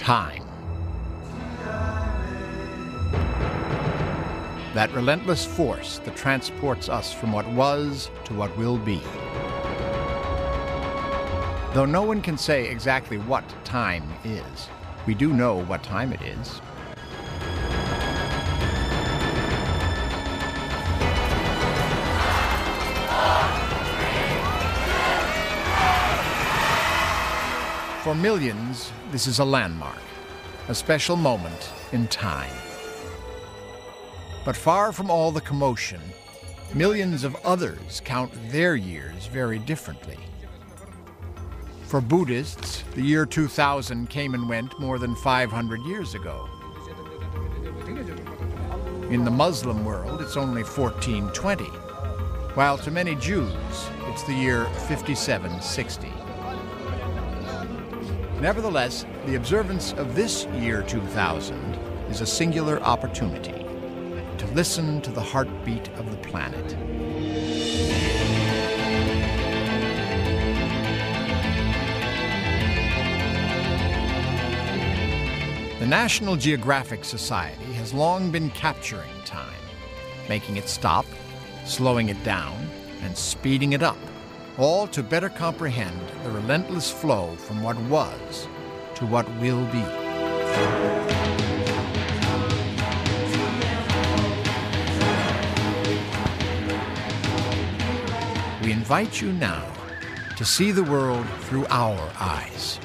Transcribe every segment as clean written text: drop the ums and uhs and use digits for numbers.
Time. That relentless force that transports us from what was to what will be. Though no one can say exactly what time is, we do know what time it is. For millions, this is a landmark, a special moment in time. But far from all the commotion, millions of others count their years very differently. For Buddhists, the year 2000 came and went more than 500 years ago. In the Muslim world, it's only 1420, while to many Jews, it's the year 5760. Nevertheless, the observance of this year 2000 is a singular opportunity to listen to the heartbeat of the planet. The National Geographic Society has long been capturing time, making it stop, slowing it down, and speeding it up, all to better comprehend the relentless flow from what was to what will be. We invite you now to see the world through our eyes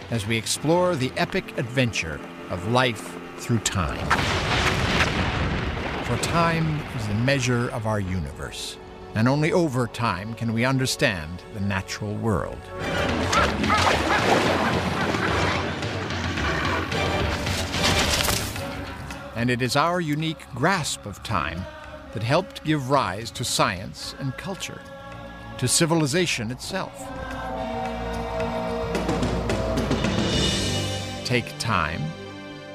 as we explore the epic adventure of life through time. For time is the measure of our universe, and only over time can we understand the natural world. And it is our unique grasp of time that helped give rise to science and culture, to civilization itself. Take time,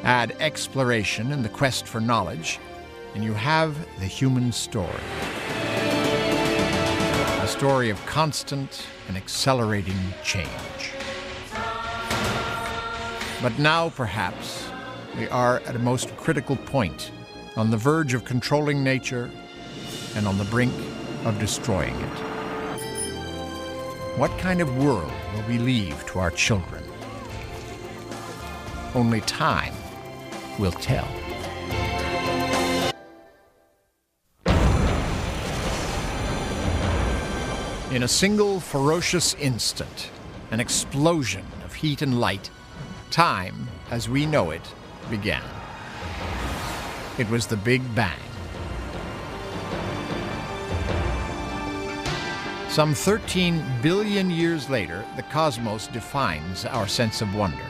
add exploration and the quest for knowledge, and you have the human story. A story of constant and accelerating change. But now, perhaps, we are at a most critical point, on the verge of controlling nature and on the brink of destroying it. What kind of world will we leave to our children? Only time will tell. In a single ferocious instant, an explosion of heat and light, time, as we know it, began. It was the Big Bang. Some 13 billion years later, the cosmos defines our sense of wonder,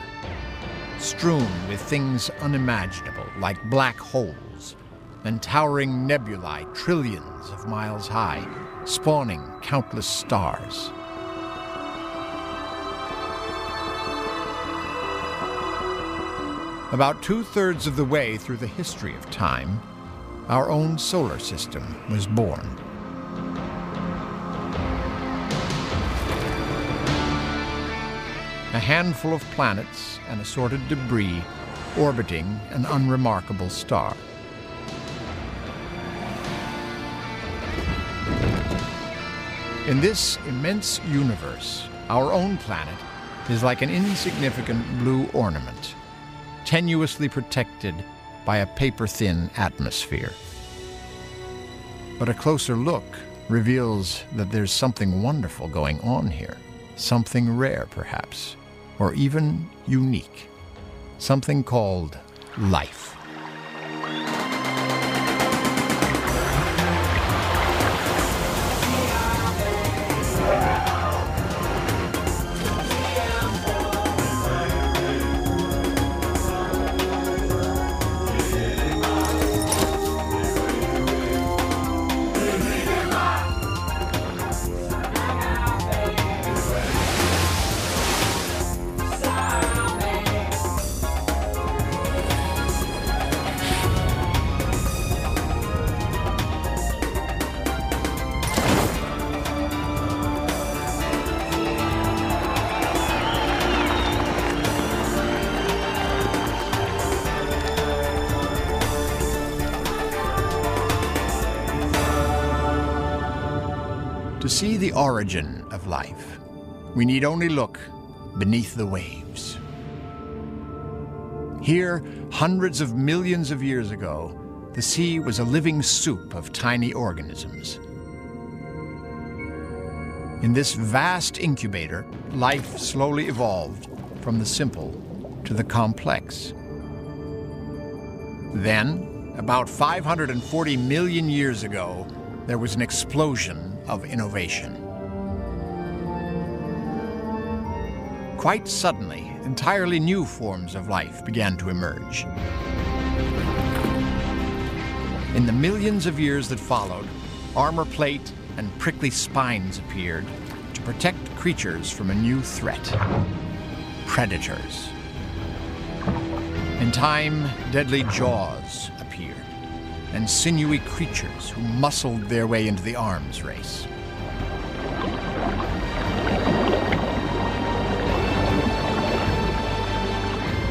strewn with things unimaginable like black holes and towering nebulae trillions of miles high, spawning countless stars. About 2/3 of the way through the history of time, our own solar system was born. A handful of planets and assorted debris orbiting an unremarkable star. In this immense universe, our own planet is like an insignificant blue ornament, tenuously protected by a paper-thin atmosphere. But a closer look reveals that there's something wonderful going on here, something rare perhaps, or even unique, something called life. see the origin of life, we need only look beneath the waves. Here, hundreds of millions of years ago, the sea was a living soup of tiny organisms. In this vast incubator, life slowly evolved from the simple to the complex. Then, about 540 million years ago, there was an explosion of innovation. Quite suddenly, entirely new forms of life began to emerge. In the millions of years that followed, armor plate and prickly spines appeared to protect creatures from a new threat: predators. In time, deadly jaws appeared, and sinewy creatures who muscled their way into the arms race.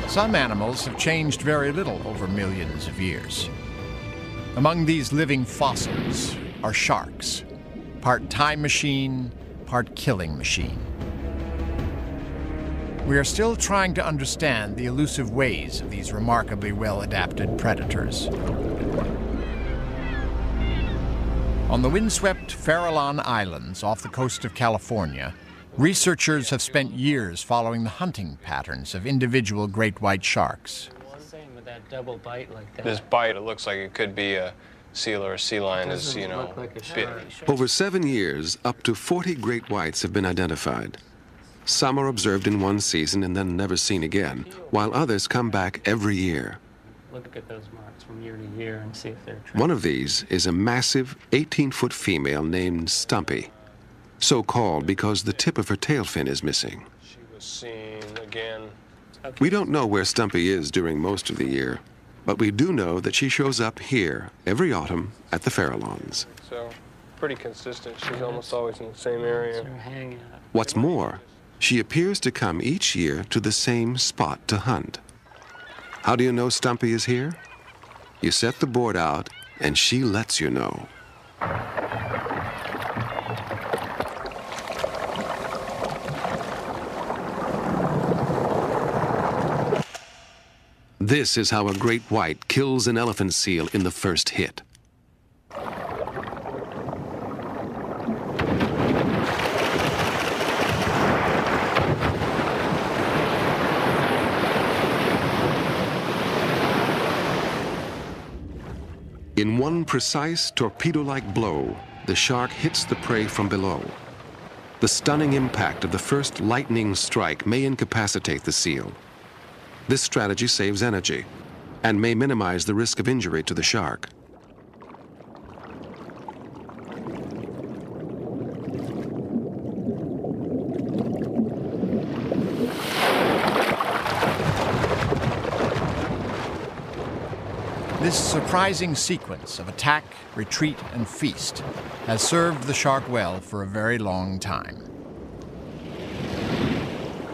Some animals have changed very little over millions of years. Among these living fossils are sharks, part time machine, part killing machine. We are still trying to understand the elusive ways of these remarkably well-adapted predators. On the windswept Farallon Islands off the coast of California, researchers have spent years following the hunting patterns of individual great white sharks. Same with that double bite like that. This bite, it looks like it could be a seal or a sea lion is, you know, bit. Over 7 years, up to 40 great whites have been identified. Some are observed in one season and then never seen again, while others come back every year. Look at those marks from year to year and see if they're true. One of these is a massive 18-foot female named Stumpy, so called because the tip of her tail fin is missing. She was seen again. We don't know where Stumpy is during most of the year, but we do know that she shows up here every autumn at the Farallons. So, pretty consistent. She's almost always in the same area. They're hanging out. What's more, she appears to come each year to the same spot to hunt. How do you know Stumpy is here? You set the board out, and she lets you know. This is how a great white kills an elephant seal in the first hit. In one precise torpedo-like blow, the shark hits the prey from below. The stunning impact of the first lightning strike may incapacitate the seal. This strategy saves energy and may minimize the risk of injury to the shark. This surprising sequence of attack, retreat, and feast has served the shark well for a very long time.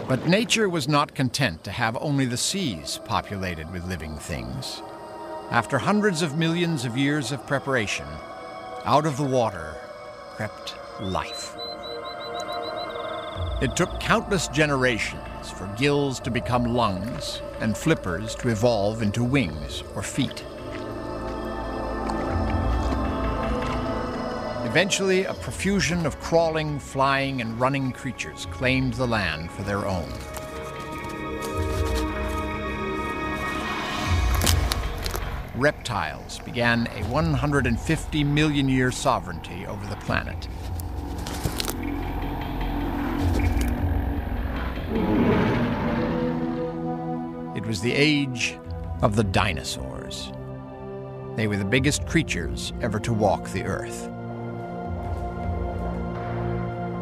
But nature was not content to have only the seas populated with living things. After hundreds of millions of years of preparation, out of the water crept life. It took countless generations for gills to become lungs and flippers to evolve into wings or feet. Eventually, a profusion of crawling, flying, and running creatures claimed the land for their own. Reptiles began a 150 million year sovereignty over the planet. It was the age of the dinosaurs. They were the biggest creatures ever to walk the earth.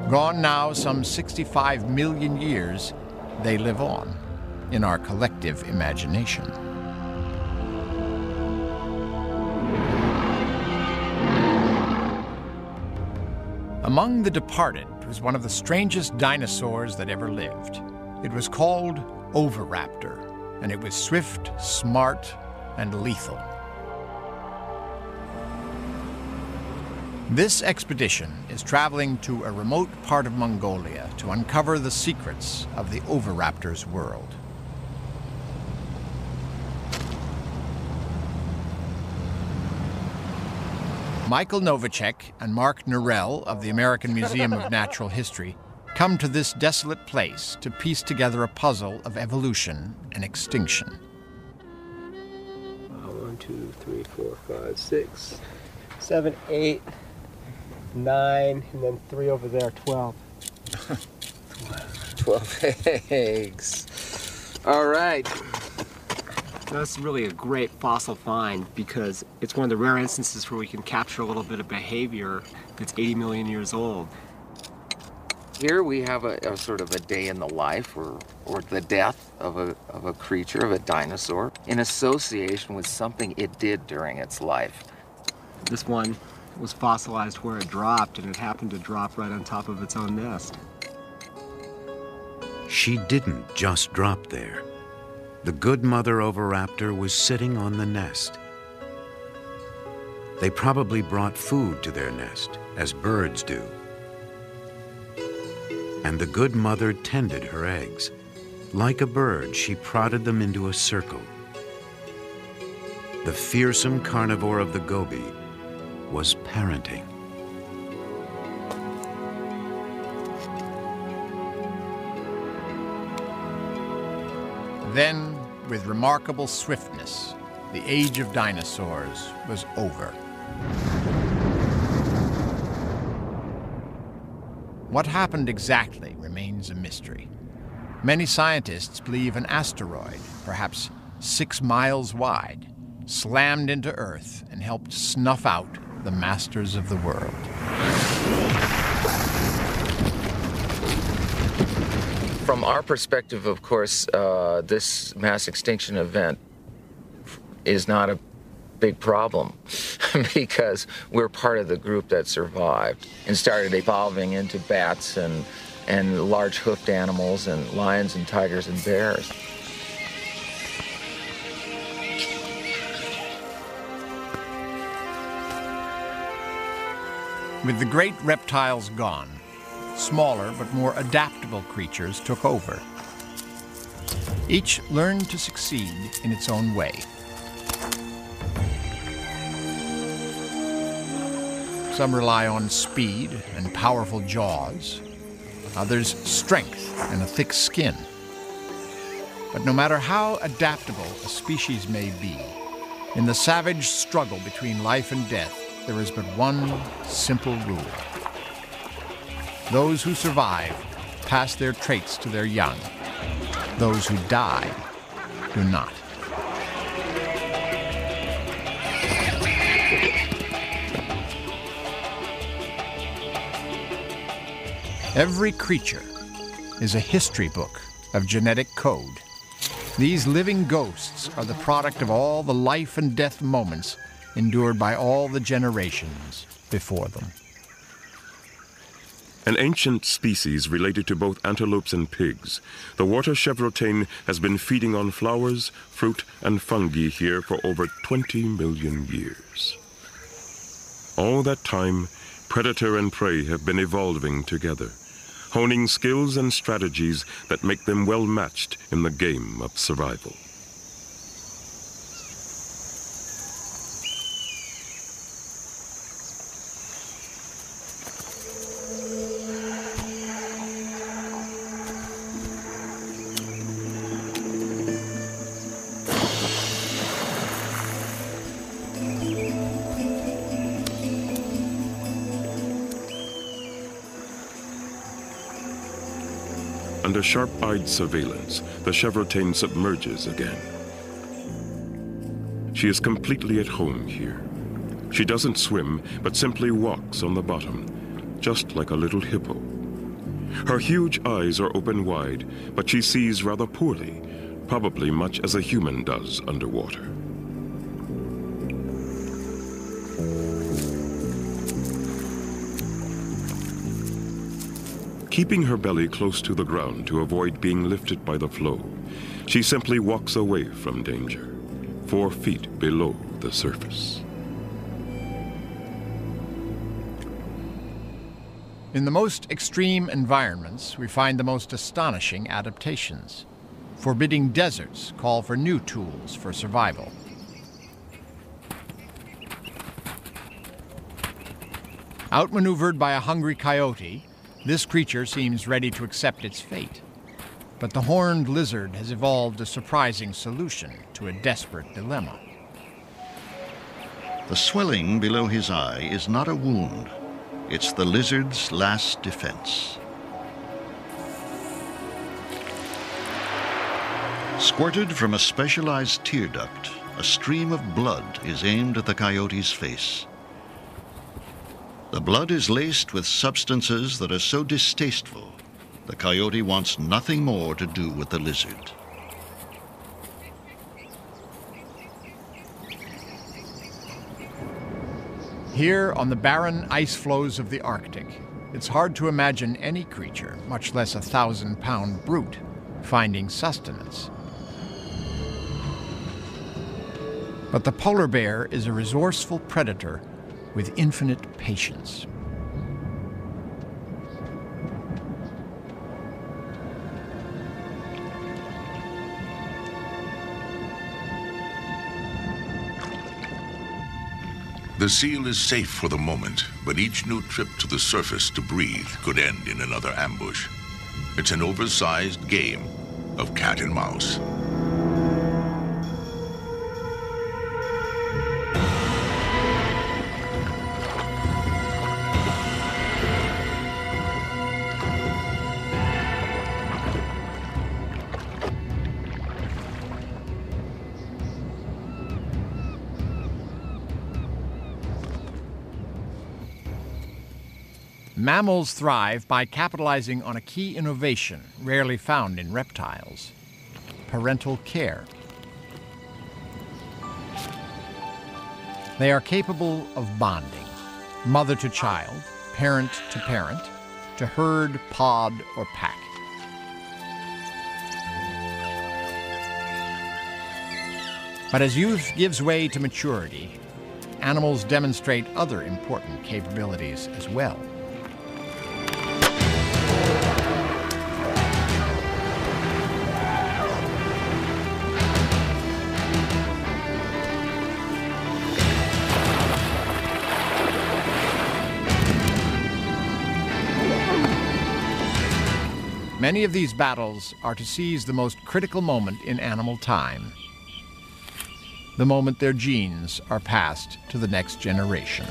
Gone now some 65 million years, they live on in our collective imagination. Among the departed was one of the strangest dinosaurs that ever lived. It was called Oviraptor, and it was swift, smart, and lethal. This expedition is traveling to a remote part of Mongolia to uncover the secrets of the oviraptor's world. Michael Novacek and Mark Norell of the American Museum of Natural History come to this desolate place to piece together a puzzle of evolution and extinction. 1, 2, 3, 4, 5, 6, 7, 8, 9, and then 3 over there, 12. 12 eggs. All right. That's really a great fossil find because it's one of the rare instances where we can capture a little bit of behavior that's 80 million years old. Here we have a sort of a day in the life or the death of a creature, of a dinosaur, in association with something it did during its life. This one was fossilized where it dropped, and it happened to drop right on top of its own nest. She didn't just drop there. The good mother oviraptor was sitting on the nest. They probably brought food to their nest, as birds do. And the good mother tended her eggs. Like a bird, she prodded them into a circle. The fearsome carnivore of the Gobi was parenting. Then, with remarkable swiftness, the age of dinosaurs was over. What happened exactly remains a mystery. Many scientists believe an asteroid, perhaps 6 miles wide, slammed into Earth and helped snuff out the masters of the world. From our perspective, of course, this mass extinction event is not a big problem because we're part of the group that survived and started evolving into bats and large hoofed animals and lions and tigers and bears. With the great reptiles gone, smaller but more adaptable creatures took over. Each learned to succeed in its own way. Some rely on speed and powerful jaws, others strength and a thick skin. But no matter how adaptable a species may be, in the savage struggle between life and death, there is but one simple rule. Those who survive pass their traits to their young. Those who die do not. Every creature is a history book of genetic code. These living ghosts are the product of all the life and death moments endured by all the generations before them. An ancient species related to both antelopes and pigs, the water chevrotain has been feeding on flowers, fruit, and fungi here for over 20 million years. All that time, predator and prey have been evolving together, honing skills and strategies that make them well matched in the game of survival. Under sharp-eyed surveillance, the chevrotain submerges again. She is completely at home here. She doesn't swim, but simply walks on the bottom, just like a little hippo. Her huge eyes are open wide, but she sees rather poorly, probably much as a human does underwater. Keeping her belly close to the ground to avoid being lifted by the flow, she simply walks away from danger, 4 feet below the surface. In the most extreme environments, we find the most astonishing adaptations. Forbidding deserts call for new tools for survival. Outmaneuvered by a hungry coyote, this creature seems ready to accept its fate. But the horned lizard has evolved a surprising solution to a desperate dilemma. The swelling below his eye is not a wound. It's the lizard's last defense. Squirted from a specialized tear duct, a stream of blood is aimed at the coyote's face. The blood is laced with substances that are so distasteful, the coyote wants nothing more to do with the lizard. Here on the barren ice floes of the Arctic, it's hard to imagine any creature, much less a 1,000-pound brute, finding sustenance. But the polar bear is a resourceful predator with infinite patience. The seal is safe for the moment, but each new trip to the surface to breathe could end in another ambush. It's an oversized game of cat and mouse. Mammals thrive by capitalizing on a key innovation rarely found in reptiles: parental care. They are capable of bonding, mother to child, parent to parent, to herd, pod, or pack. But as youth gives way to maturity, animals demonstrate other important capabilities as well. Many of these battles are to seize the most critical moment in animal time, the moment their genes are passed to the next generation.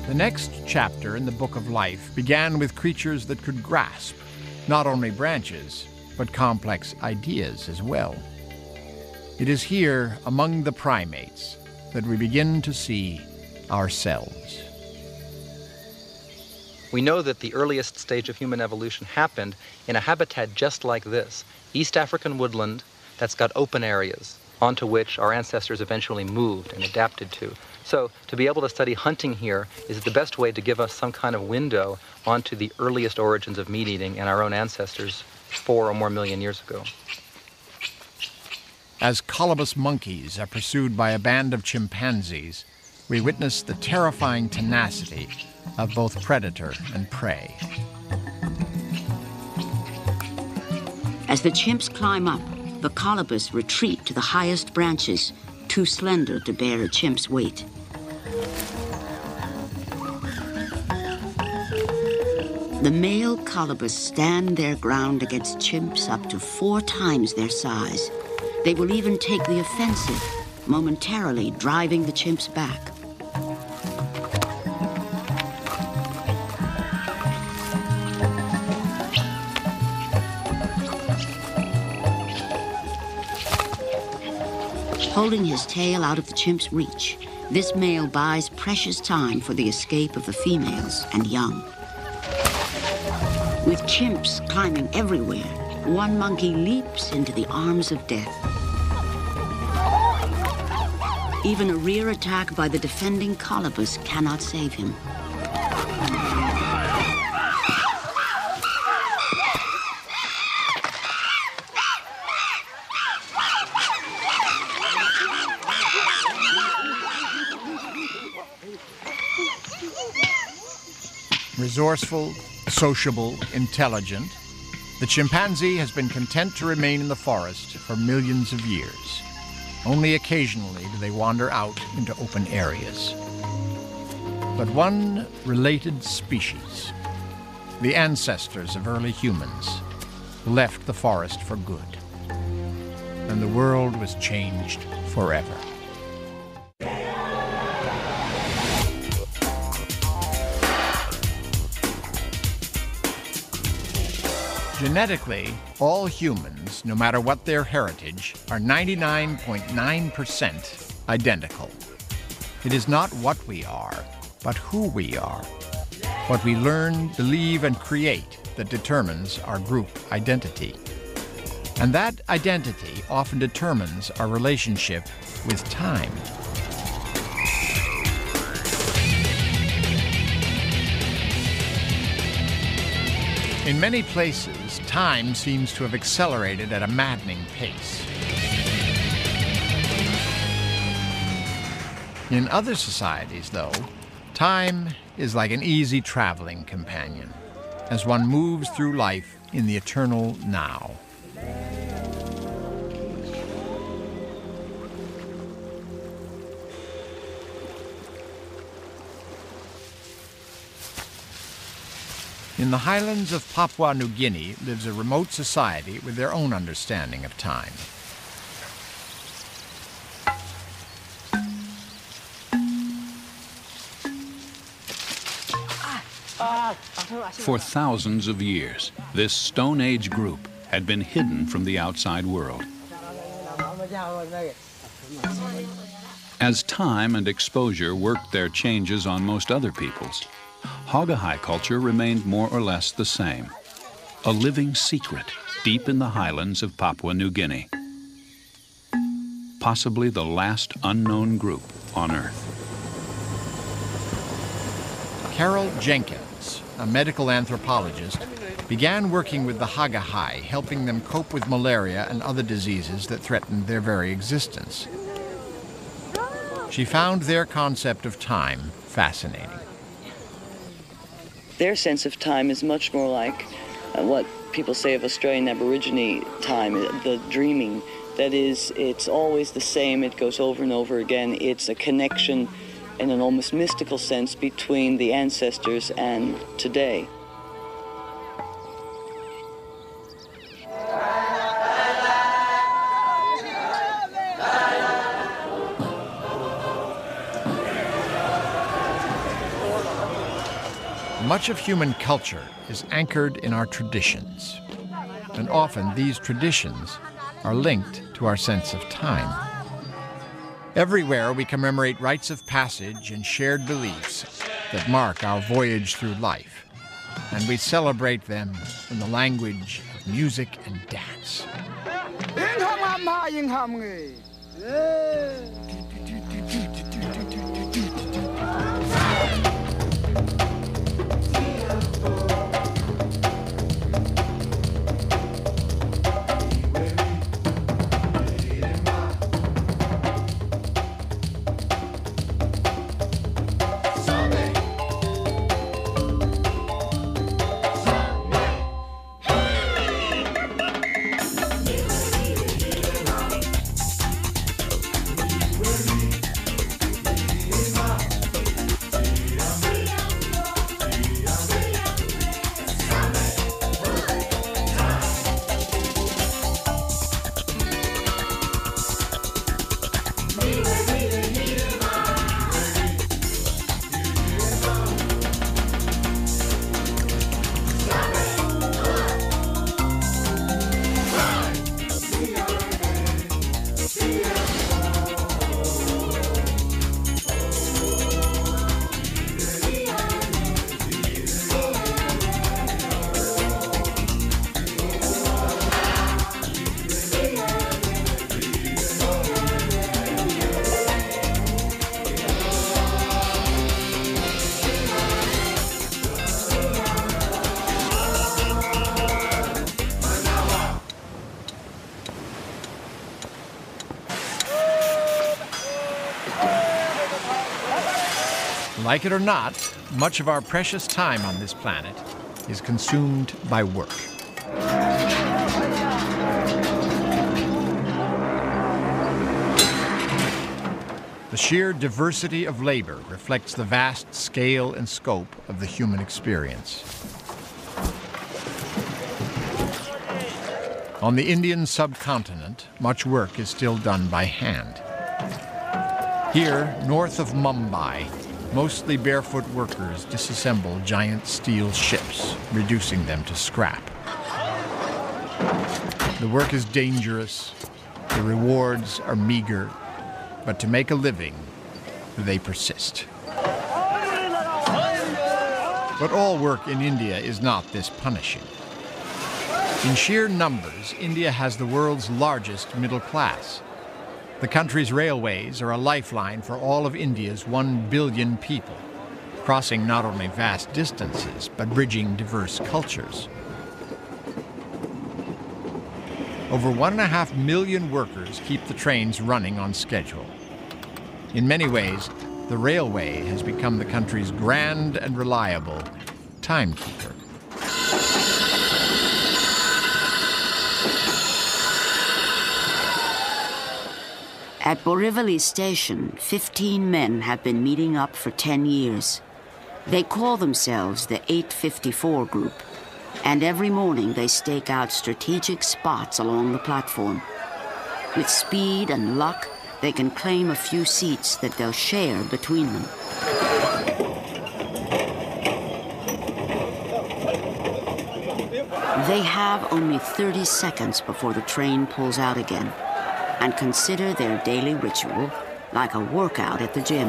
The next chapter in the Book of Life began with creatures that could grasp not only branches, but complex ideas as well. It is here, among the primates, that we begin to see ourselves. We know that the earliest stage of human evolution happened in a habitat just like this, East African woodland that's got open areas onto which our ancestors eventually moved and adapted to. So to be able to study hunting here is the best way to give us some kind of window onto the earliest origins of meat eating and our own ancestors 4 or more million years ago. As colobus monkeys are pursued by a band of chimpanzees, we witness the terrifying tenacity of both predator and prey. As the chimps climb up, the colobus retreat to the highest branches, too slender to bear a chimp's weight. The male colobus stand their ground against chimps up to 4 times their size. They will even take the offensive, momentarily driving the chimps back. Holding his tail out of the chimp's reach, this male buys precious time for the escape of the females and young. With chimps climbing everywhere, one monkey leaps into the arms of death. Even a rear attack by the defending colobus cannot save him. Resourceful, sociable, intelligent, the chimpanzee has been content to remain in the forest for millions of years. Only occasionally do they wander out into open areas. But one related species, the ancestors of early humans, left the forest for good, and the world was changed forever. Genetically, all humans, no matter what their heritage, are 99.9% identical. It is not what we are, but who we are, what we learn, believe, and create that determines our group identity. And that identity often determines our relationship with time. In many places, time seems to have accelerated at a maddening pace. In other societies, though, time is like an easy traveling companion, as one moves through life in the eternal now. In the highlands of Papua New Guinea lives a remote society with their own understanding of time. For thousands of years, this Stone Age group had been hidden from the outside world. As time and exposure worked their changes on most other peoples, Hogahai culture remained more or less the same, a living secret deep in the highlands of Papua New Guinea. Possibly the last unknown group on Earth. Carol Jenkins, a medical anthropologist, began working with the Hogahai, helping them cope with malaria and other diseases that threatened their very existence. She found their concept of time fascinating. Their sense of time is much more like what people say of Australian Aborigine time, the dreaming. That is, it's always the same, it goes over and over again. It's a connection in an almost mystical sense between the ancestors and today. Much of human culture is anchored in our traditions, and often these traditions are linked to our sense of time. Everywhere we commemorate rites of passage and shared beliefs that mark our voyage through life, and we celebrate them in the language of music and dance. Like it or not, much of our precious time on this planet is consumed by work. The sheer diversity of labor reflects the vast scale and scope of the human experience. On the Indian subcontinent, much work is still done by hand. Here, north of Mumbai, mostly barefoot workers disassemble giant steel ships, reducing them to scrap. The work is dangerous, the rewards are meager, but to make a living, they persist. But all work in India is not this punishing. In sheer numbers, India has the world's largest middle class. The country's railways are a lifeline for all of India's 1 billion people, crossing not only vast distances, but bridging diverse cultures. Over 1.5 million workers keep the trains running on schedule. In many ways, the railway has become the country's grand and reliable timekeeper. At Borivali Station, 15 men have been meeting up for 10 years. They call themselves the 854 Group, and every morning they stake out strategic spots along the platform. With speed and luck, they can claim a few seats that they'll share between them. They have only 30 seconds before the train pulls out again, and consider their daily ritual like a workout at the gym.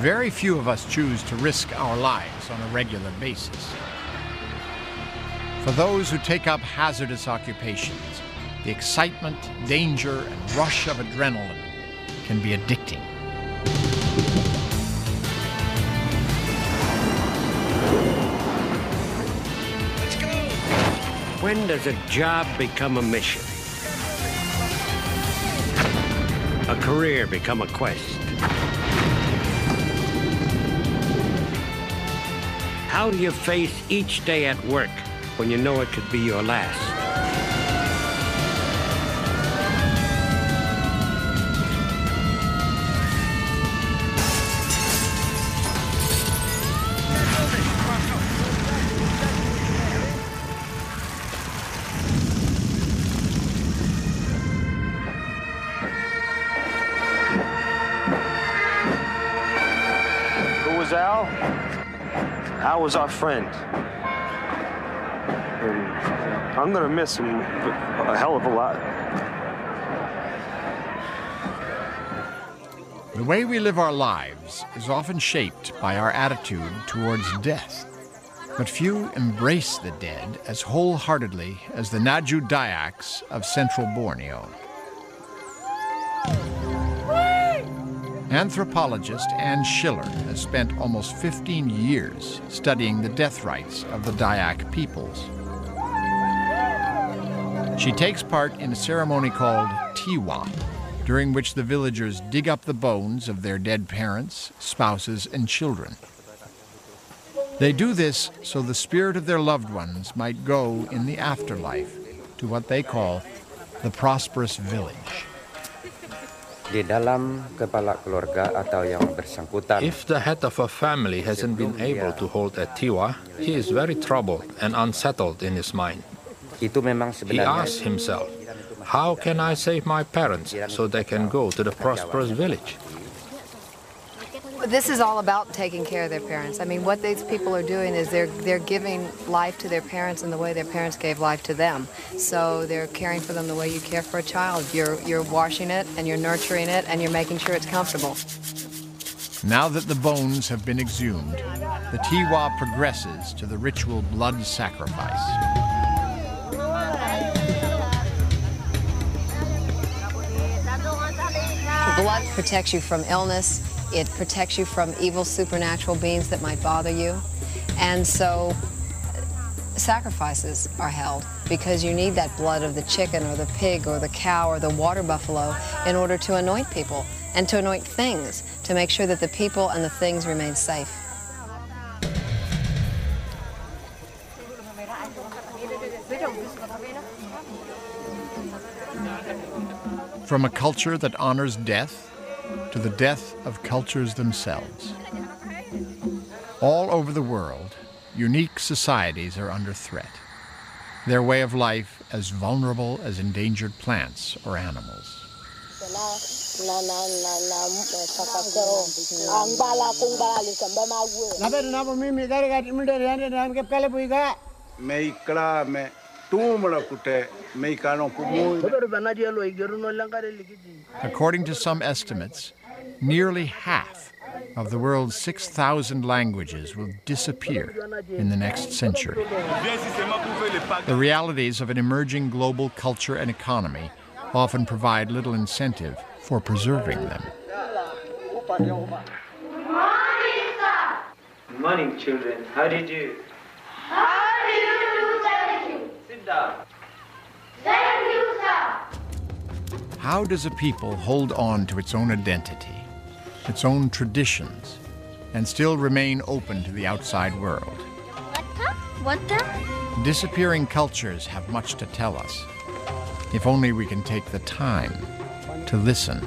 Very few of us choose to risk our lives on a regular basis. For those who take up hazardous occupations, the excitement, danger, and rush of adrenaline can be addicting. When does a job become a mission? A career become a quest? How do you face each day at work when you know it could be your last? Al was our friend. I'm going to miss him a hell of a lot. The way we live our lives is often shaped by our attitude towards death. But few embrace the dead as wholeheartedly as the Naju Dayaks of central Borneo. Anthropologist Anne Schiller has spent almost 15 years studying the death rites of the Dayak peoples. She takes part in a ceremony called Tiwa, during which the villagers dig up the bones of their dead parents, spouses, and children. They do this so the spirit of their loved ones might go in the afterlife to what they call the prosperous village. If the head of a family hasn't been able to hold a tiwa, he is very troubled and unsettled in his mind. He asks himself, how can I save my parents so they can go to the prosperous village? This is all about taking care of their parents. I mean, what these people are doing is they're giving life to their parents in the way their parents gave life to them. So they're caring for them the way you care for a child. You're washing it, and you're nurturing it, and you're making sure it's comfortable. Now that the bones have been exhumed, the Tiwa progresses to the ritual blood sacrifice. Blood protects you from illness. It protects you from evil supernatural beings that might bother you. And so sacrifices are held because you need that blood of the chicken or the pig or the cow or the water buffalo in order to anoint people and to anoint things to make sure that the people and the things remain safe. From a culture that honors death to the death of cultures themselves. All over the world, unique societies are under threat, their way of life as vulnerable as endangered plants or animals. According to some estimates, nearly half of the world's 6,000 languages will disappear in the next century. The realities of an emerging global culture and economy often provide little incentive for preserving them. Good morning, children. How did you? How do you do? Thank you. Sit down. Thank you, sir. How does a people hold on to its own identity, its own traditions, and still remain open to the outside world? What the? Disappearing cultures have much to tell us, if only we can take the time to listen.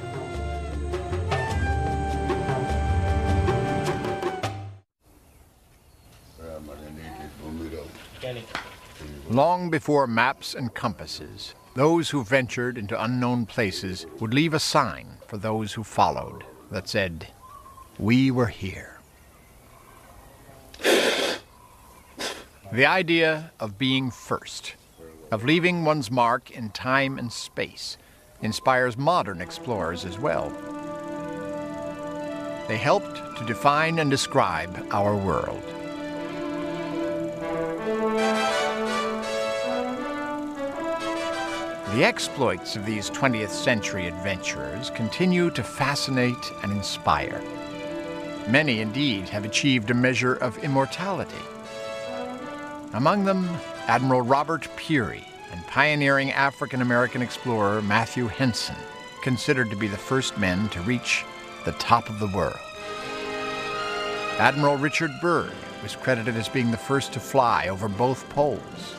Long before maps and compasses, those who ventured into unknown places would leave a sign for those who followed that said, "We were here." The idea of being first, of leaving one's mark in time and space, inspires modern explorers as well. They helped to define and describe our world. The exploits of these 20th century adventurers continue to fascinate and inspire. Many, indeed, have achieved a measure of immortality. Among them, Admiral Robert Peary and pioneering African-American explorer Matthew Henson, considered to be the first men to reach the top of the world. Admiral Richard Byrd was credited as being the first to fly over both poles.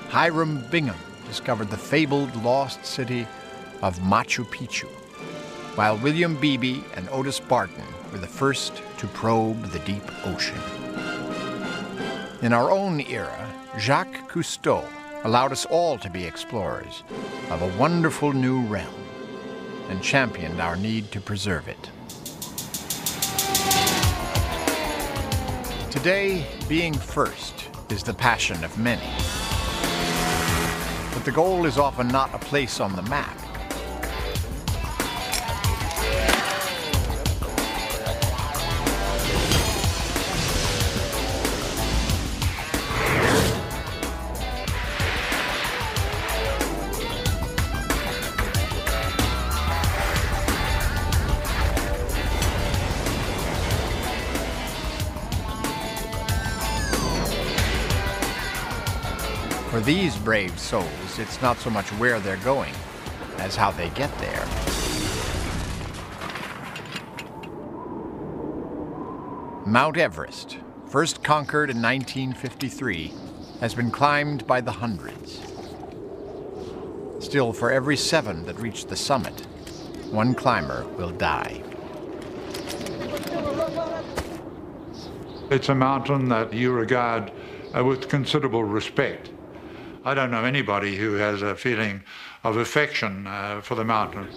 Hiram Bingham discovered the fabled lost city of Machu Picchu, while William Beebe and Otis Barton were the first to probe the deep ocean. In our own era, Jacques Cousteau allowed us all to be explorers of a wonderful new realm and championed our need to preserve it. Today, being first is the passion of many. the goal is often not a place on the map. For these brave souls, it's not so much where they're going as how they get there. Mount Everest, first conquered in 1953, has been climbed by the hundreds. Still, for every 7 that reach the summit, one climber will die. It's a mountain that you regard with considerable respect. I don't know anybody who has a feeling of affection for the mountain.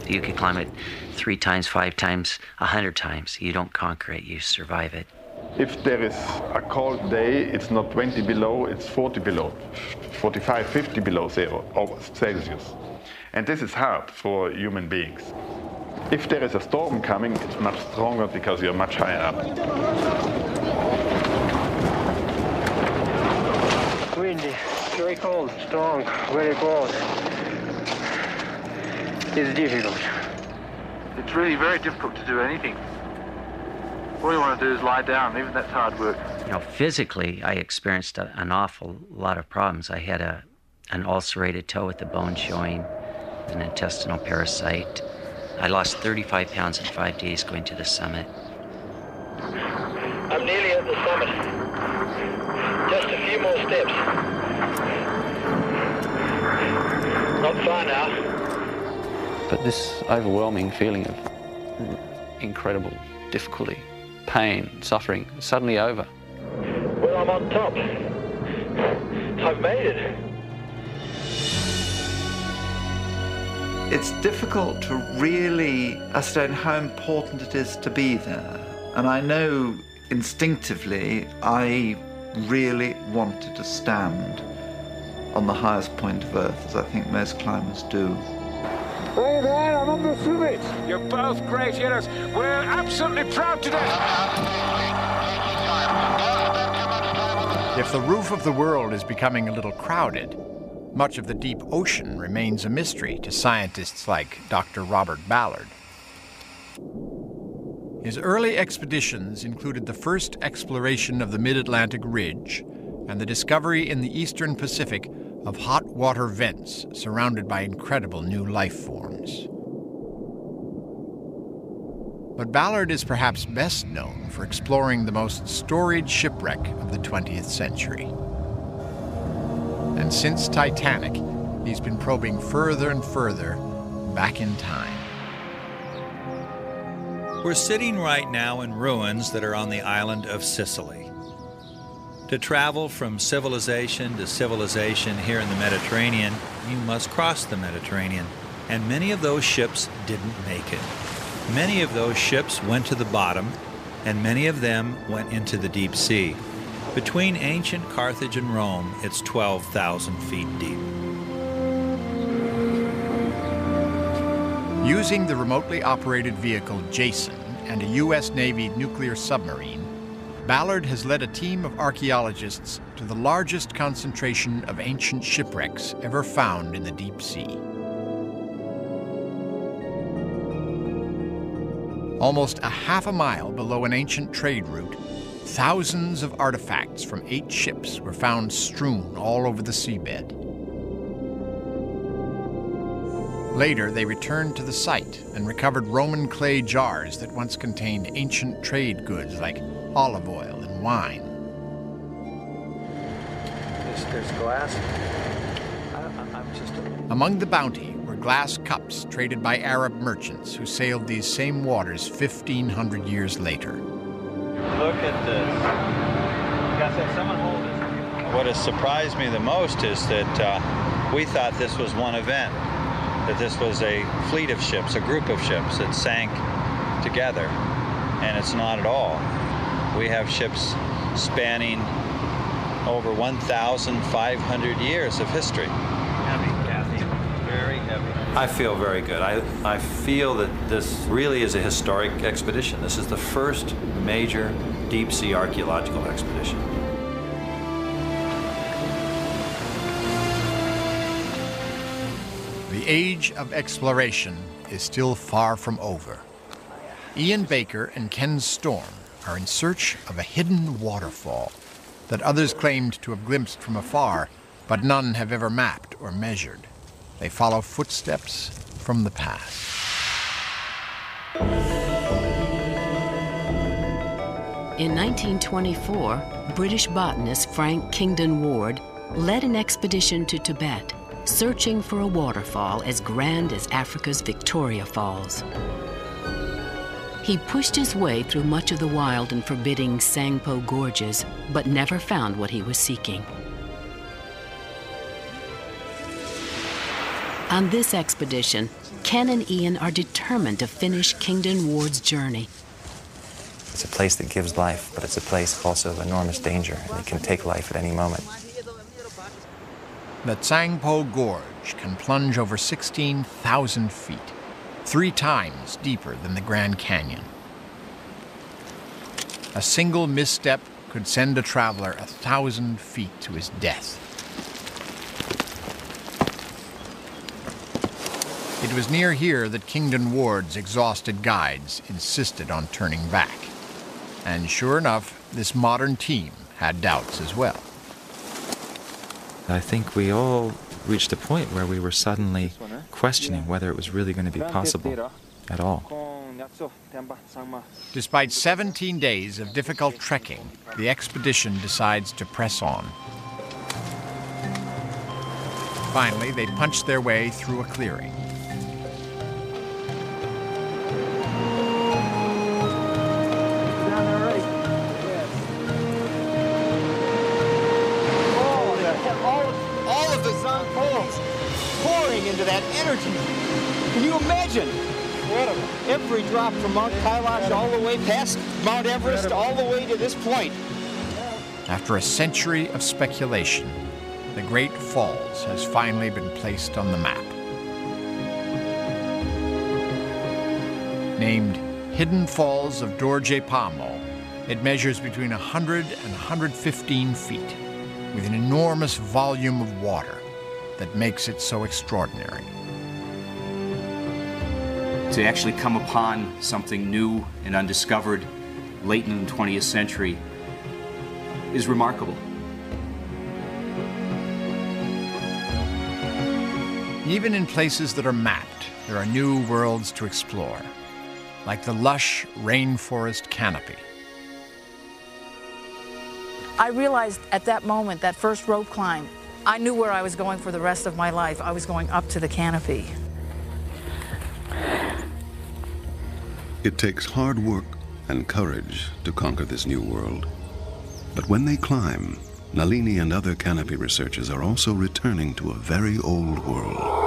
You can climb it 3 times, 5 times, 100 times. You don't conquer it, you survive it. If there is a cold day, it's not 20 below, it's 40 below, 45, 50 below zero Celsius. And this is hard for human beings. If there is a storm coming, it's much stronger because you're much higher up. Windy, very cold, strong, very cold. It's difficult. It's really very difficult to do anything. All you want to do is lie down, even that's hard work. You know, physically, I experienced an awful lot of problems. I had an ulcerated toe with the bone showing, an intestinal parasite. I lost 35 pounds in 5 days going to the summit. I'm nearly at the summit. Just a few more steps. Not far now. But this overwhelming feeling of incredible difficulty, pain, suffering, is suddenly over. Well, I'm on top. I've made it. It's difficult to really ascertain how important it is to be there. And I know instinctively I really wanted to stand on the highest point of Earth, as I think most climbers do. Hey man, I'm on the summit. You're both great hitters. We're absolutely proud today. If the roof of the world is becoming a little crowded, much of the deep ocean remains a mystery to scientists like Dr. Robert Ballard. His early expeditions included the first exploration of the mid-Atlantic ridge and the discovery in the eastern Pacific of hot water vents surrounded by incredible new life forms. But Ballard is perhaps best known for exploring the most storied shipwreck of the 20th century. And since Titanic, he's been probing further and further back in time. We're sitting right now in ruins that are on the island of Sicily. To travel from civilization to civilization here in the Mediterranean, you must cross the Mediterranean, and many of those ships didn't make it. Many of those ships went to the bottom, and many of them went into the deep sea. Between ancient Carthage and Rome, it's 12,000 feet deep. Using the remotely operated vehicle Jason and a U.S. Navy nuclear submarine, Ballard has led a team of archaeologists to the largest concentration of ancient shipwrecks ever found in the deep sea. Almost a half a mile below an ancient trade route, thousands of artifacts from 8 ships were found strewn all over the seabed. Later, they returned to the site and recovered Roman clay jars that once contained ancient trade goods like olive oil and wine. There's glass. Among the bounty were glass cups traded by Arab merchants who sailed these same waters 1,500 years later. Look at this. Someone hold this. What has surprised me the most is that we thought this was one event, that this was a fleet of ships, a group of ships that sank together, and it's not at all. We have ships spanning over 1,500 years of history. Heavy, Kathy. Very heavy. I feel very good. I feel that this really is a historic expedition. This is the first major deep-sea archaeological expedition. The age of exploration is still far from over. Ian Baker and Ken Storm are in search of a hidden waterfall that others claimed to have glimpsed from afar, but none have ever mapped or measured. They follow footsteps from the past. In 1924, British botanist Frank Kingdon Ward led an expedition to Tibet, searching for a waterfall as grand as Africa's Victoria Falls. He pushed his way through much of the wild and forbidding Sangpo gorges, but never found what he was seeking. On this expedition, Ken and Ian are determined to finish Kingdon Ward's journey. It's a place that gives life, but it's a place also of enormous danger, and it can take life at any moment. The Tsangpo Gorge can plunge over 16,000 feet, 3 times deeper than the Grand Canyon. A single misstep could send a traveler 1,000 feet to his death. It was near here that Kingdon Ward's exhausted guides insisted on turning back. And sure enough, this modern team had doubts as well. I think we all reached a point where we were suddenly questioning whether it was really going to be possible at all. Despite 17 days of difficult trekking, the expedition decides to press on. Finally, they punch their way through a clearing. Into that energy. Can you imagine? Incredible. Every drop from Mount Kailash all the way past Mount Everest, all the way to this point. After a century of speculation, the Great Falls has finally been placed on the map. Named Hidden Falls of Dorje Pamo, it measures between 100 and 115 feet, with an enormous volume of water that makes it so extraordinary. To actually come upon something new and undiscovered late in the 20th century is remarkable. Even in places that are mapped, there are new worlds to explore, like the lush rainforest canopy. I realized at that moment, that first rope climb, I knew where I was going for the rest of my life. I was going up to the canopy. It takes hard work and courage to conquer this new world. But when they climb, Nalini and other canopy researchers are also returning to a very old world.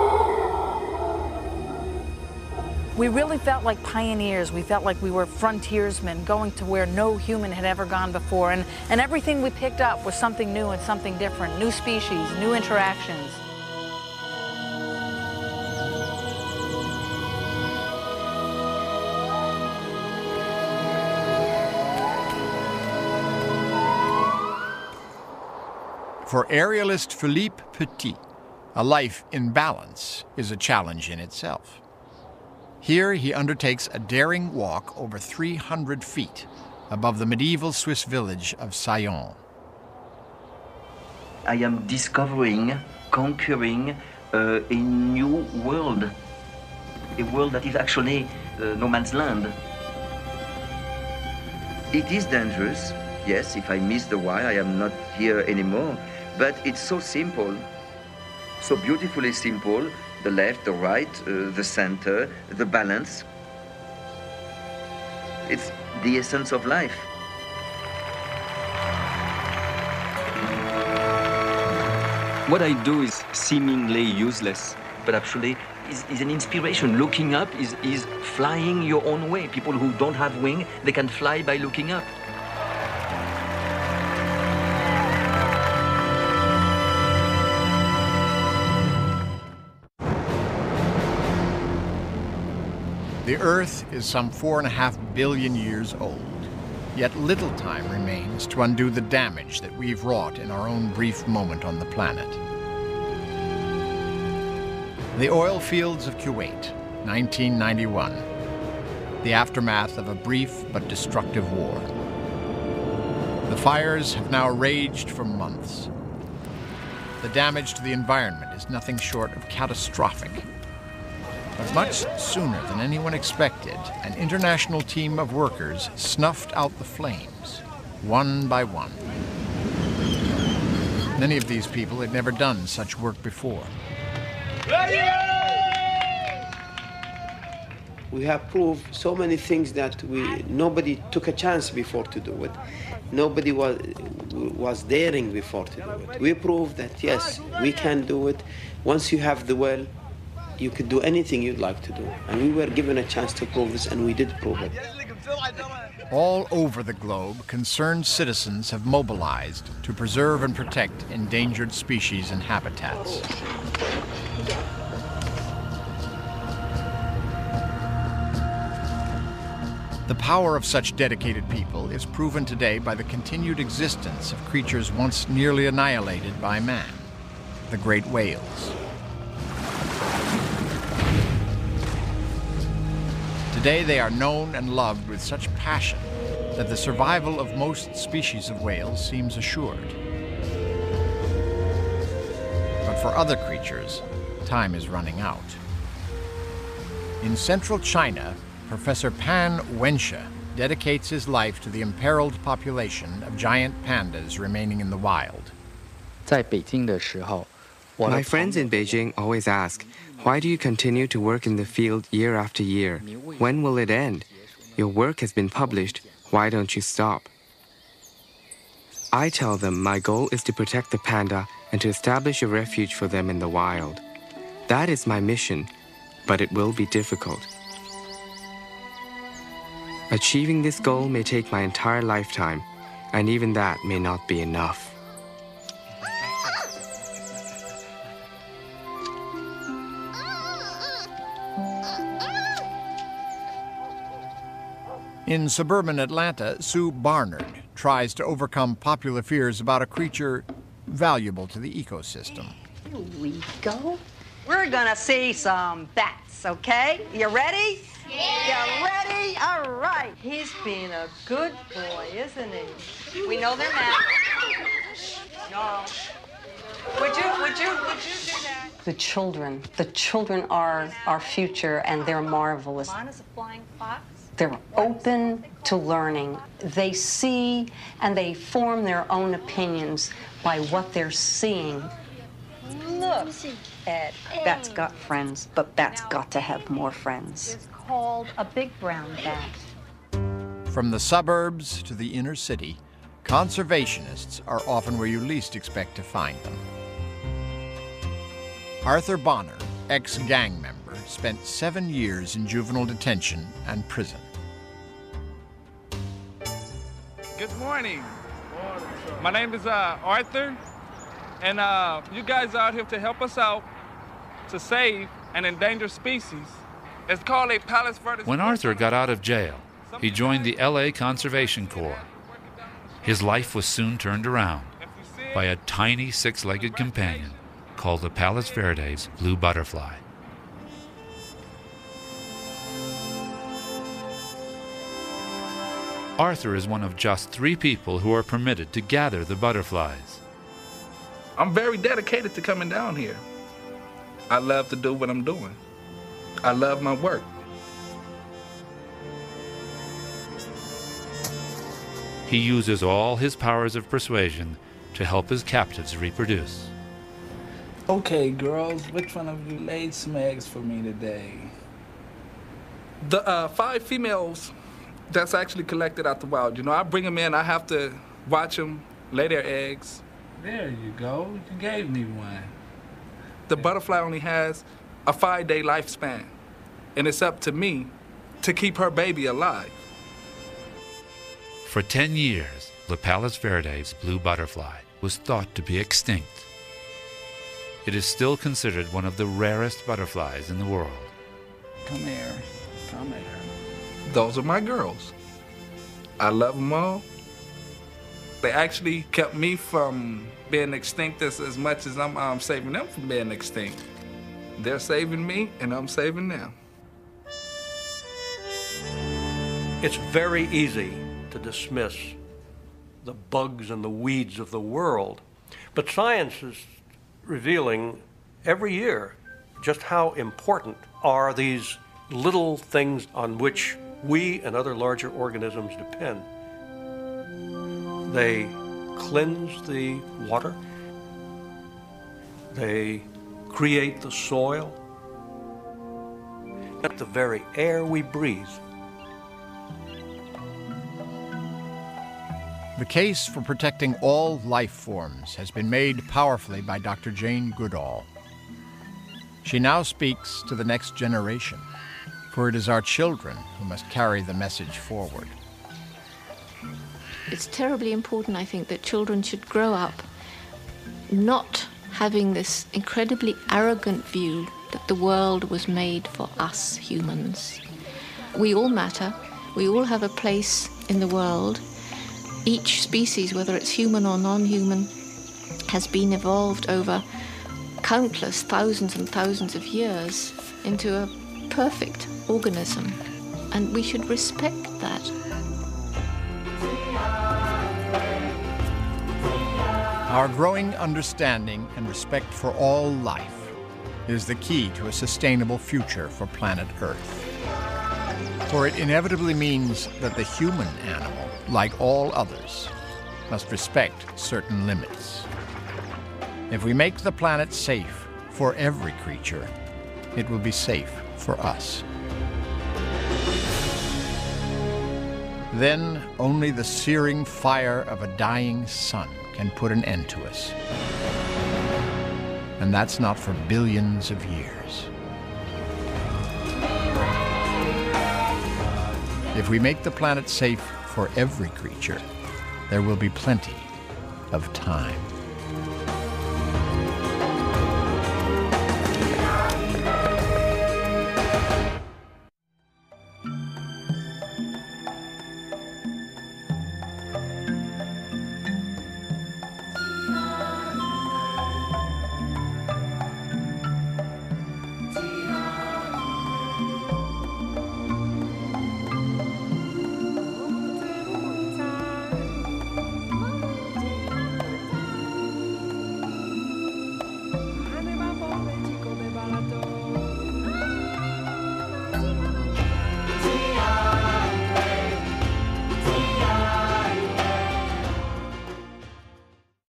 We really felt like pioneers. We felt like we were frontiersmen going to where no human had ever gone before. And everything we picked up was something new and something different, new species, new interactions. For aerialist Philippe Petit, a life in balance is a challenge in itself. Here he undertakes a daring walk over 300 feet above the medieval Swiss village of Saillon. I am discovering, conquering a new world, a world that is actually no man's land. It is dangerous, yes, if I miss the why, I am not here anymore, but it's so simple, so beautifully simple. The left, the right, the center, the balance. It's the essence of life. What I do is seemingly useless, but actually is an inspiration. Looking up is flying your own way. People who don't have wings, they can fly by looking up. The Earth is some 4.5 billion years old, yet little time remains to undo the damage that we've wrought in our own brief moment on the planet. The oil fields of Kuwait, 1991. The aftermath of a brief but destructive war. The fires have now raged for months. The damage to the environment is nothing short of catastrophic. But much sooner than anyone expected, an international team of workers snuffed out the flames, one by one. Many of these people had never done such work before. We have proved so many things that nobody took a chance before to do it. Nobody was daring before to do it. We proved that, yes, we can do it. Once you have the will, you could do anything you'd like to do. And we were given a chance to prove this, and we did prove it. All over the globe, concerned citizens have mobilized to preserve and protect endangered species and habitats. The power of such dedicated people is proven today by the continued existence of creatures once nearly annihilated by man, the great whales. Today they are known and loved with such passion that the survival of most species of whales seems assured. But for other creatures, time is running out. In central China, Professor Pan Wensche dedicates his life to the imperiled population of giant pandas remaining in the wild. My friends in Beijing always ask, why do you continue to work in the field year after year? When will it end? Your work has been published. Why don't you stop? I tell them my goal is to protect the panda and to establish a refuge for them in the wild. That is my mission, but it will be difficult. Achieving this goal may take my entire lifetime, and even that may not be enough. In suburban Atlanta, Sue Barnard tries to overcome popular fears about a creature valuable to the ecosystem. Here we go. We're gonna see some bats, okay? You ready? Yeah. You ready? All right. He's being a good boy, isn't he? We know they're mad. No. Would you do that? The children are our future, and they're marvelous. Mine is a flying fox. They're open to learning. They see and they form their own opinions by what they're seeing. Look, Ed. Bat's got friends, but Bat's got to have more friends. It's called a big brown bat. From the suburbs to the inner city, conservationists are often where you least expect to find them. Arthur Bonner, ex-gang member, spent 7 years in juvenile detention and prison. Good morning. My name is Arthur, and you guys are out here to help us out to save an endangered species. It's called a Palos Verdes. When Arthur got out of jail, he joined the LA Conservation Corps. His life was soon turned around by a tiny six-legged companion called the Palos Verdes blue butterfly. Arthur is one of just 3 people who are permitted to gather the butterflies. I'm very dedicated to coming down here. I love to do what I'm doing. I love my work. He uses all his powers of persuasion to help his captives reproduce. Okay, girls, which one of you laid some eggs for me today? The 5 females that's actually collected out the wild. You know, I bring them in, I have to watch them lay their eggs. There you go. You gave me one. The butterfly only has a 5-day lifespan, and it's up to me to keep her baby alive. For 10 years, the Palos Verdes blue butterfly was thought to be extinct. It is still considered one of the rarest butterflies in the world. Come here. Those are my girls. I love them all. They actually kept me from being extinct as much as I'm saving them from being extinct. They're saving me, and I'm saving them. It's very easy to dismiss the bugs and the weeds of the world, but science is revealing every year just how important are these little things on which we and other larger organisms depend. They cleanse the water, they create the soil, and the very air we breathe. The case for protecting all life forms has been made powerfully by Dr. Jane Goodall. She now speaks to the next generation, for it is our children who must carry the message forward. It's terribly important, I think, that children should grow up not having this incredibly arrogant view that the world was made for us humans. We all matter. We all have a place in the world. Each species, whether it's human or non-human, has been evolved over countless thousands and thousands of years into a perfect organism, and we should respect that. Our growing understanding and respect for all life is the key to a sustainable future for planet Earth. For it inevitably means that the human animal, like all others, must respect certain limits. If we make the planet safe for every creature, it will be safe for us. Then only the searing fire of a dying sun can put an end to us. And that's not for billions of years. If we make the planet safe for every creature, there will be plenty of time.